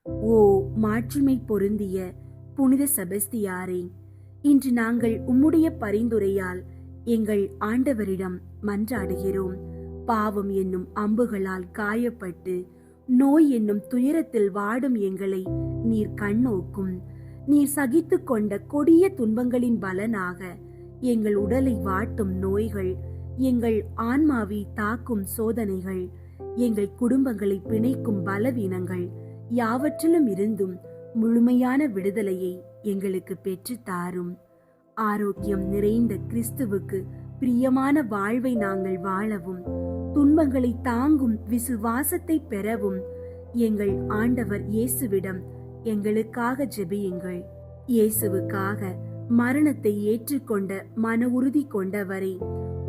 ஓ மாட்சிமை பொருந்திய புனித செபஸ்தியாரே, இன்று நாங்கள் உம்முடைய பரிந்துரையால் எங்கள் ஆண்டவரிடம் மன்றாடுகிறோம். பாவம் என்னும் அம்புகளால் காயப்பட்டு நோய் என்னும் துயரத்தில் வாடும் எங்களை நீர் கண்ணோக்கும். நீர் சகித்து கொண்ட கொடிய துன்பங்களின் பலனாக எங்கள் உடலை வாட்டும் நோய்கள், எங்கள் ஆன்மாவை தாக்கும் சோதனைகள், எங்கள் குடும்பங்களை பிணைக்கும் பலவீனங்கள் யாவற்றிலும் இருந்தும் முழுமையான விடுதலையை எங்களுக்கு பெற்று தாரும். ஆரோக்கியம் நிறைந்த கிறிஸ்துவுக்கு பிரியமான வாழ்வை நாங்கள் வாழவும், துன்பங்களை தாங்கும் விசுவாசத்தை பெறவும் எங்கள் ஆண்டவர் இயேசுவிடம் எங்களுக்காக ஜெபியுங்கள். இயேசுவுக்காக மரணத்தை ஏற்றுக்கொண்ட மன உறுதி கொண்டவரே,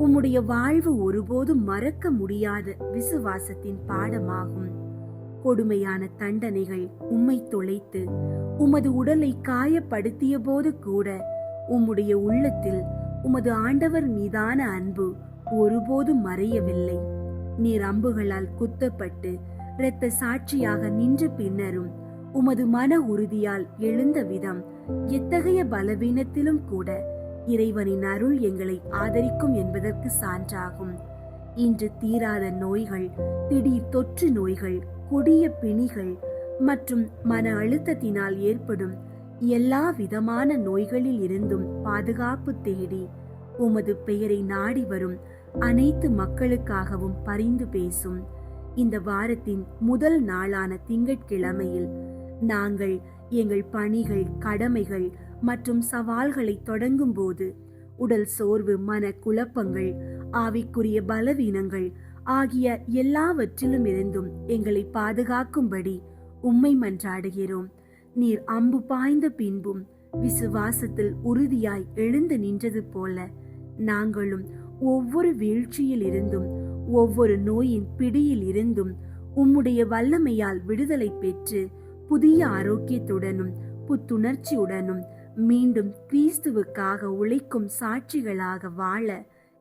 உம்முடைய வாழ்வு ஒருபோதும் மறக்க முடியாத விசுவாசத்தின் பாடமாகும். கொடுமையான தண்டனைகள் உம்மை தொலைத்து உமது உடலை காயப்படுத்திய போது கூட உம்முடைய உள்ளத்தில் உமது ஆண்டவர் மீதான அன்பு ஒருபோதும் மறையவில்லை. நீர் அம்புகளால் குத்தப்பட்டு இரத்த சாட்சியாக நின்ற பின்னரும் உமது மன உறுதியால் எழுந்த விதம் எத்தகைய பலவீனத்திலும் கூட இறைவனின் அருள் எங்களை ஆதரிக்கும் என்பதற்கு சான்றாகும். இன்று தீராத நோய்கள், திடீர் தொற்று நோய்கள், கொடிய பிணிகள் மற்றும் மன அழுத்தத்தினால் ஏற்படும் எல்லா விதமான நோய்களில் இருந்தும் பாதுகாப்பு தேடி உமது பெயரை நாடி வரும் அனைத்து மக்களுக்காகவும் பரிந்து பேசும் இந்த வாரத்தின் முதல் நாளான திங்கட்கிழமையில் நாங்கள் எங்கள் பணிகள், கடமைகள் மற்றும் சவால்களை தொடங்கும் போது உடல் சோர்வு, மன குழப்பங்கள், ஆவிக்குரிய பலவீனங்கள் ஆகிய எல்லாவற்றிலும் இருந்தும் எங்களை பாதுகாக்கும்படி உம்மை மன்றாடுகிறோம். நீர் அம்பு பாய்ந்த பின்பும் விசுவாசத்தில் உறுதியாய் எழுந்து நின்றது போல நாங்களும் ஒவ்வொரு வீழ்ச்சியில் இருந்தும் ஒவ்வொரு நோயின் பிடியில் இருந்தும் உம்முடைய வல்லமையால் விடுதலை பெற்று புதிய ஆரோக்கியத்துடனும் புத்துணர்ச்சியுடனும் மீண்டும் கிறிஸ்துவுக்காக உழைக்கும் சாட்சிகளாக வாழ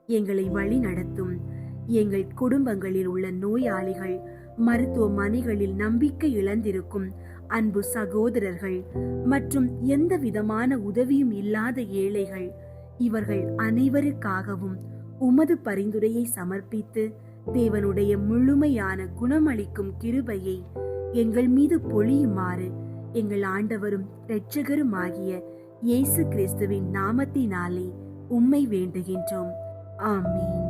எங்களை வழி நடத்தும். எங்கள் குடும்பங்களில் உள்ள நோயாளிகள், மருத்துவமனைகளில் நம்பிக்கை இழந்திருக்கும் அன்பு சகோதரர்கள் மற்றும் எந்த விதமான உதவியும் இல்லாத ஏழைகள், இவர்கள் அனைவருக்காகவும் உமது பரிந்துரையை சமர்ப்பித்து தேவனுடைய முழுமையான குணமளிக்கும் கிருபையை எங்கள் மீது பொழியுமாறு எங்கள் ஆண்டவரும் இரட்சகருமாகிய இயேசு கிறிஸ்துவின் நாமத்தினாலே உம்மை வேண்டுகின்றோம். ஆமீன்.